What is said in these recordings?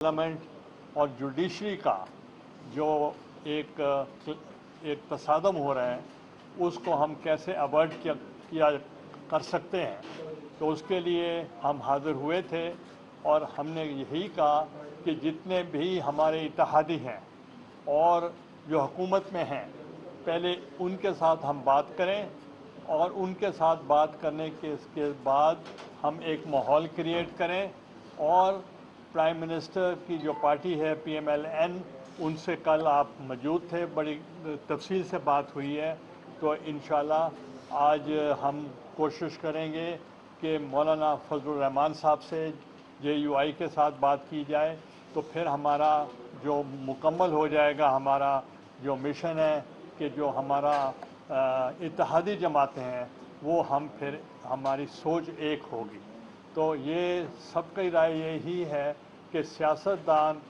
Parliament और judiciary का जो एक तसादम हो रहा है उसको हम कैसे अवॉइड किया कर सकते हैं। तो उसके लिए हम हाजिर हुए थे और हमने यही कहा कि जितने भी हमारे इत्तेहादी हैं और जो हुकूमत में हैं पहले उनके साथ हम बात करें और उनके साथ बात करने के बाद हम एक माहौल क्रिएट करें। और प्राइम मिनिस्टर की जो पार्टी है PMLN, उनसे कल आप मौजूद थे, बड़ी तफसील से बात हुई है। तो इंशाल्लाह आज हम कोशिश करेंगे कि मौलाना फजलुर रहमान साहब से JUI के साथ बात की जाए, तो फिर हमारा जो मुकम्मल हो जाएगा हमारा जो मिशन है कि जो हमारा इत्तेहादी जमातें हैं वो हम फिर हमारी सोच एक होगी। तो ये सबकी राय यही है कि सियासतदान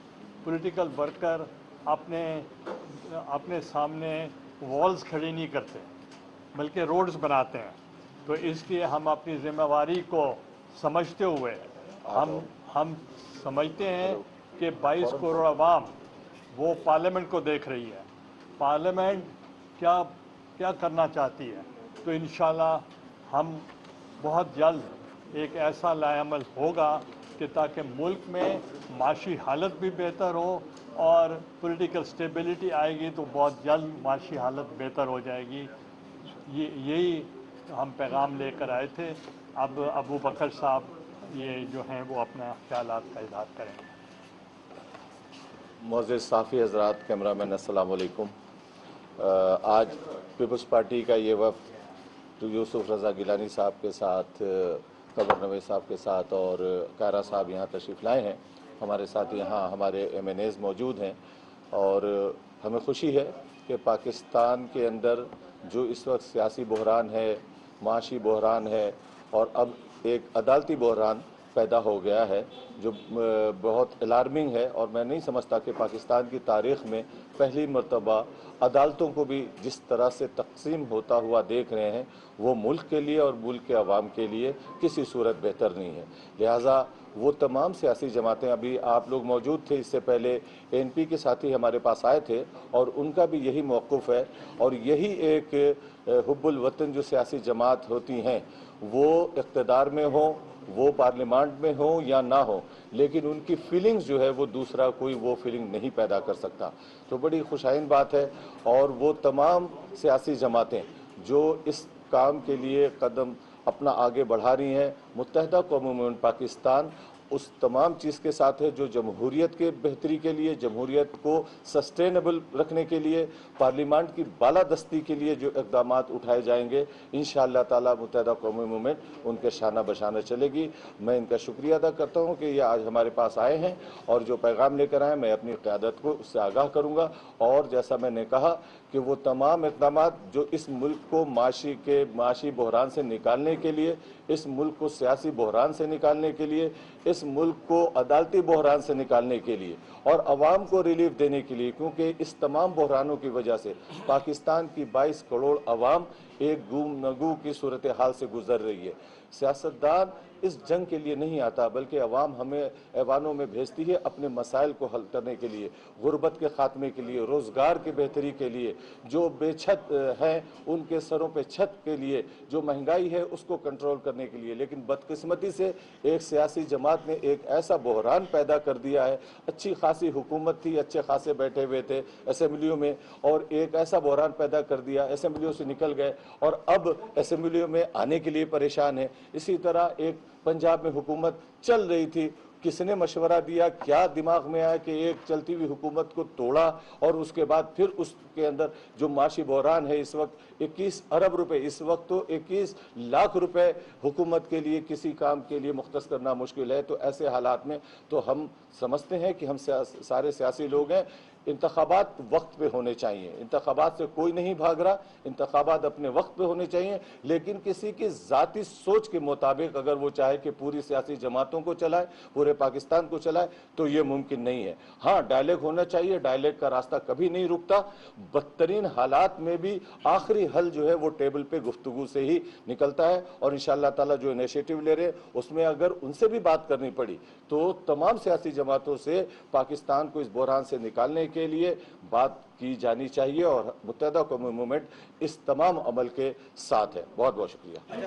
पॉलिटिकल वर्कर अपने सामने वॉल्स खड़ी नहीं करते बल्कि रोड्स बनाते हैं। तो इसलिए हम अपनी जिम्मेवारी को समझते हुए हम समझते हैं कि 22 करोड़ आवाम वो पार्लियामेंट को देख रही है, पार्लियामेंट क्या करना चाहती है। तो इंशाल्लाह हम बहुत जल्द एक ऐसा लाएअमल होगा कि ताकि मुल्क में माशी हालत भी बेहतर हो और पॉलिटिकल स्टेबिलिटी आएगी तो बहुत जल्द माशी हालत बेहतर हो जाएगी। यही हम पैगाम लेकर आए थे। अब अबू बकर साहब ये जो हैं वो अपना ख्यालात का इज़हार करेंगे। मोअज़्ज़िज़ साफ़ी हज़रात, कैमरामैन अस्सलाम वालेकुम। आज पीपल्स पार्टी का ये वफ़्द यूसुफ रज़ा गिलानी साहब के साथ, कमर नवेज़ साहब के साथ और कायरा साहब यहाँ तशरीफ़ लाए हैं। हमारे साथ यहाँ हमारे MNAs मौजूद हैं और हमें खुशी है कि पाकिस्तान के अंदर जो इस वक्त सियासी बहरान है, माशी बहरान है और अब एक अदालती बहरान पैदा हो गया है जो बहुत अलार्मिंग है। और मैं नहीं समझता कि पाकिस्तान की तारीख़ में पहली मरतबा अदालतों को भी जिस तरह से तकसीम होता हुआ देख रहे हैं वो मुल्क के लिए और मुल्क के अवाम के लिए किसी सूरत बेहतर नहीं है। लिहाजा वो तमाम सियासी जमातें, अभी आप लोग मौजूद थे, इससे पहले ANP के साथी हमारे पास आए थे और उनका भी यही मौक़िफ़ है और यही एक हुब्बुल वतन जो सियासी जमात होती हैं वो इक़्तिदार में हो, वो पार्लियामेंट में हो या ना हो, लेकिन उनकी फीलिंग्स जो है वो दूसरा कोई वो फीलिंग नहीं पैदा कर सकता। तो बड़ी खुशाइन बात है। और वो तमाम सियासी जमातें जो इस काम के लिए कदम अपना आगे बढ़ा रही हैं, मुत्तहदा कौमी मूवमेंट पाकिस्तान उस तमाम चीज़ के साथ है जो जमहूरियत के बेहतरी के लिए, जमहूरियत को सस्टेनेबल रखने के लिए, पार्लियामेंट की बालादस्ती के लिए जो इक़दामात उठाए जाएंगे इंशाअल्लाह ताला मुत्तहदा कौमी मूवमेंट उनके शाना बशाना चलेगी। मैं इनका शुक्रिया अदा करता हूँ कि ये आज हमारे पास आए हैं और जो पैगाम लेकर आए मैं अपनी क़यादत को उससे आगाह करूँगा। और जैसा मैंने कहा कि वो तमाम इक़दामात जो इस मुल्क को माशी बहरान से निकालने के लिए, इस मुल्क को सियासी बहरान से निकालने के लिए, इस मुल्क को अदालती बहरान से निकालने के लिए और अवाम को रिलीफ देने के लिए, क्योंकि इस तमाम बहरानों की वजह से पाकिस्तान की 22 करोड़ अवाम एक गुम नगू की सूरत हाल से गुजर रही है। सियासतदान इस जंग के लिए नहीं आता बल्कि अवाम हमें ऐवानों में भेजती है अपने मसाइल को हल करने के लिए, गुर्बत के ख़ात्मे के लिए, रोज़गार की बेहतरी के लिए, जो बेछत हैं उनके सरों पे छत के लिए, जो महंगाई है उसको कंट्रोल करने के लिए। लेकिन बदकिस्मती से एक सियासी जमात ने एक ऐसा बहरान पैदा कर दिया है। अच्छी खासी हुकूमत थी, अच्छे खासे बैठे हुए थे असेंबलियों में और एक ऐसा बहरान पैदा कर दिया, असेंबलियों से निकल गए और अब असेंबलियों में आने के लिए परेशान है। इसी तरह एक पंजाब में हुकूमत चल रही थी, किसने मशवरा दिया, क्या दिमाग में आया कि एक चलती हुई हुकूमत को तोड़ा और उसके बाद फिर उसके अंदर जो माशी बहरान है इस वक्त 21 अरब रुपए, इस वक्त तो 21 लाख रुपए हुकूमत के लिए किसी काम के लिए मुख्तस करना मुश्किल है। तो ऐसे हालात में तो हम समझते हैं कि हम सारे सियासी लोग हैं, इंतखाबात वक्त पे होने चाहिए। इंतखाबात से कोई नहीं भाग रहा, इंतखाबात अपने वक्त पे होने चाहिए, लेकिन किसी की ज़ाती सोच के मुताबिक अगर वो चाहे कि पूरी सियासी जमातों को चलाए, पूरे पाकिस्तान को चलाए, तो ये मुमकिन नहीं है। हाँ, डायलॉग होना चाहिए, डायलॉग का रास्ता कभी नहीं रुकता। बदतरीन हालात में भी आखिरी हल जो है वो टेबल पे गुफ्तगू से ही निकलता है, और इंशाअल्लाह ताला जो इनिशिएटिव ले रहे उसमें अगर उनसे भी बात करनी पड़ी तो तमाम सियासी जमातों से पाकिस्तान को इस बहरान से निकालने के लिए बात की जानी चाहिए, और मुत्तहिदा कौमी मूवमेंट इस तमाम अमल के साथ है। बहुत बहुत शुक्रिया।